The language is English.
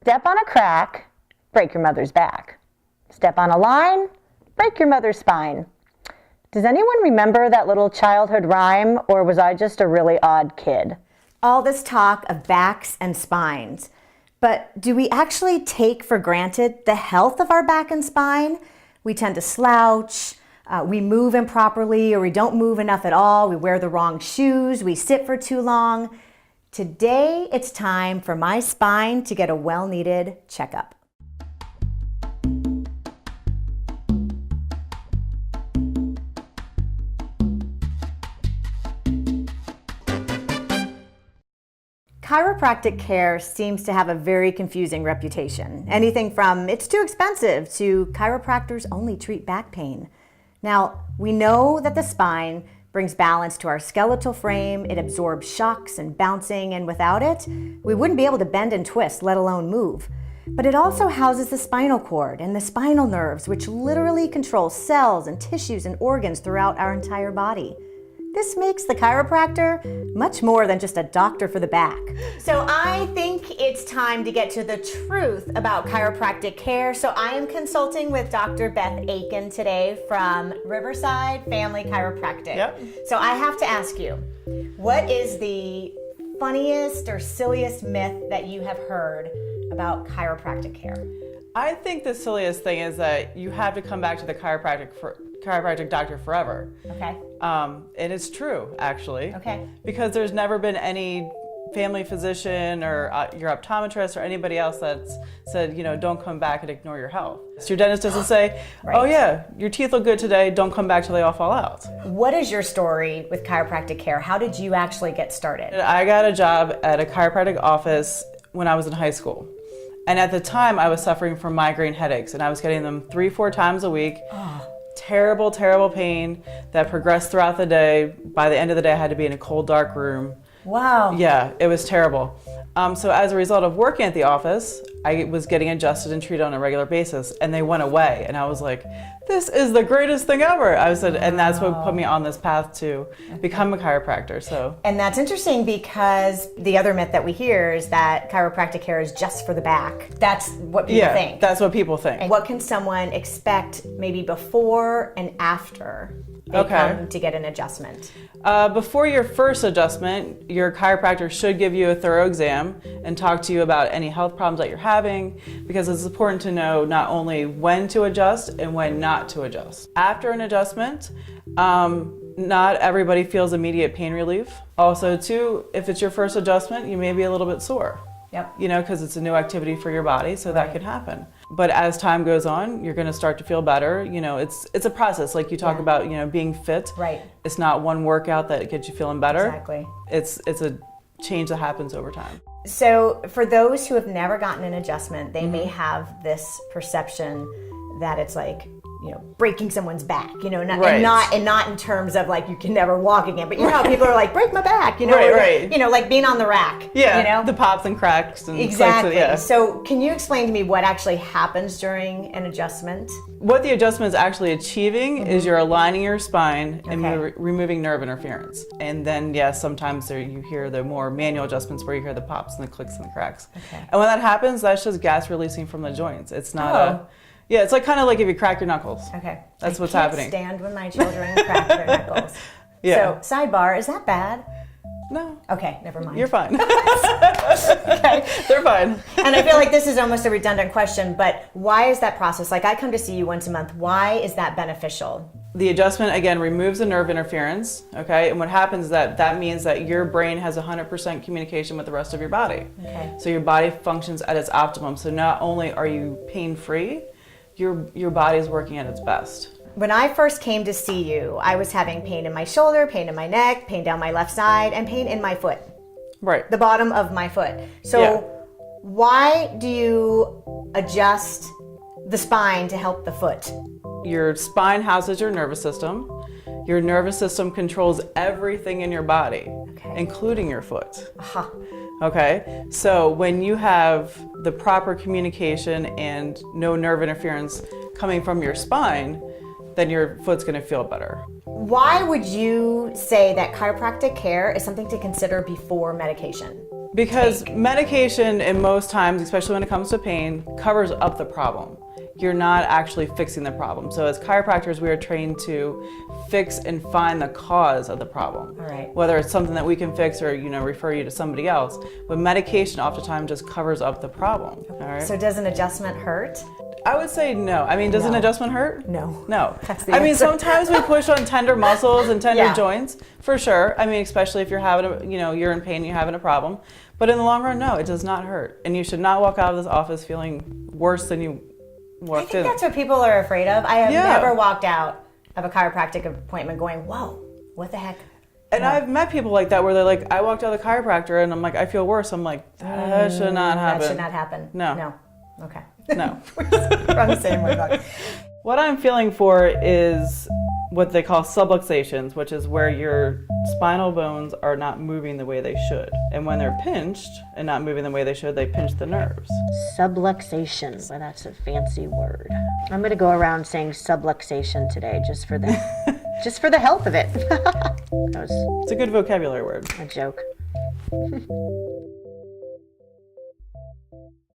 Step on a crack, break your mother's back. Step on a line, break your mother's spine. Does anyone remember that little childhood rhyme, or was I just a really odd kid? All this talk of backs and spines, but do we actually take for granted the health of our back and spine? We tend to slouch, we move improperly, or we don't move enough at all, we wear the wrong shoes, we sit for too long. Today, it's time for my spine to get a well-needed checkup. Chiropractic care seems to have a very confusing reputation. Anything from it's too expensive to chiropractors only treat back pain. Now, we know that the spine brings balance to our skeletal frame, it absorbs shocks and bouncing, and without it, we wouldn't be able to bend and twist, let alone move. But it also houses the spinal cord and the spinal nerves, which literally control cells and tissues and organs throughout our entire body. This makes the chiropractor much more than just a doctor for the back. So I think it's time to get to the truth about chiropractic care. So I am consulting with Dr. Beth Aiken today from Riverside Family Chiropractic. Yep. So I have to ask you, what is the funniest or silliest myth that you have heard about chiropractic care? I think the silliest thing is that you have to come back to the chiropractic doctor forever. Okay. And it's true, actually. Okay. Because there's never been any family physician or your optometrist or anybody else that's said, don't come back and ignore your health. So your dentist doesn't say, Right. Oh yeah, your teeth look good today, don't come back till they all fall out. What is your story with chiropractic care? How did you actually get started? I got a job at a chiropractic office when I was in high school. And at the time, I was suffering from migraine headaches, and I was getting them 3-4 times a week. Terrible, terrible pain that progressed throughout the day. By the end of the day, I had to be in a cold, dark room. Wow. Yeah, it was terrible. So as a result of working at the office, I was getting adjusted and treated on a regular basis, and they went away. And I was like, this is the greatest thing ever. I said, and that's what put me on this path to become a chiropractor. So. And that's interesting because the other myth that we hear is that chiropractic care is just for the back. That's what people think. Yeah, that's what people think. And what can someone expect maybe before and after they come to get an adjustment? Before your first adjustment, your chiropractor should give you a thorough exam and talk to you about any health problems that you're having, because it's important to know not only when to adjust and when not to adjust. After an adjustment, not everybody feels immediate pain relief. Also, too, if it's your first adjustment, you may be a little bit sore. Yep. Because it's a new activity for your body, so that could happen. But as time goes on, you're going to start to feel better. It's a process. Like you talk about, being fit. Right. It's not one workout that gets you feeling better. Exactly. It's a change that happens over time. So for those who have never gotten an adjustment, they may have this perception that it's like, breaking someone's back, and not in terms of like you can never walk again, but how people are like, break my back, Right. Like being on the rack, the pops and cracks and exactly. Yeah. So can you explain to me what actually happens during an adjustment? What the adjustment is actually achieving is you're aligning your spine and removing nerve interference. And then, sometimes you hear the more manual adjustments where you hear the pops and the clicks and the cracks. Okay. And when that happens, that's just gas releasing from the joints. It's not it's like kind of like if you crack your knuckles. Okay. That's what's happening. I can't stand when my children crack their knuckles. Yeah. So, sidebar, is that bad? No. Okay, never mind. You're fine. Okay. They're fine. And I feel like this is almost a redundant question, but why is that process? Like I come to see you once a month. Why is that beneficial? The adjustment, again, removes the nerve interference, okay? And what happens is that means that your brain has 100% communication with the rest of your body. Okay. So your body functions at its optimum. So not only are you pain-free, your body's working at its best. When I first came to see you, I was having pain in my shoulder, pain in my neck, pain down my left side, and pain in my foot. Right. The bottom of my foot. So why do you adjust the spine to help the foot? Your spine houses your nervous system. Your nervous system controls everything in your body, including your foot. Okay, so when you have the proper communication and no nerve interference coming from your spine, then your foot's gonna feel better. Why would you say that chiropractic care is something to consider before medication? Because medication in most times, especially when it comes to pain, covers up the problem. You're not actually fixing the problem. So as chiropractors, we are trained to fix and find the cause of the problem. All right. Whether it's something that we can fix or refer you to somebody else. But medication oftentimes just covers up the problem. All right. So does an adjustment hurt? I would say no. I mean, does an No. adjustment hurt? No. No. That's the I mean, answer. sometimes we push on tender muscles and tender Yeah. joints, for sure. I mean, especially if you're having you're in pain and you're having a problem. But in the long run, no, it does not hurt. And you should not walk out of this office feeling worse than you I walked think in. that's what people are afraid of. I have Yeah. never walked out of a chiropractic appointment going, whoa, what the heck? And I've met people like that where they're like, I walked out of the chiropractor and I'm like, I feel worse. I'm like, that should not happen. That should not happen. No. No. Okay. No. We're on the same wavelength. What I'm feeling for is what they call subluxations, which is where your spinal bones are not moving the way they should. And when they're pinched and not moving the way they should, they pinch the nerves. Subluxation. Well, that's a fancy word. I'm going to go around saying subluxation today just for the just for the health of it. That was It's a good vocabulary word. a joke.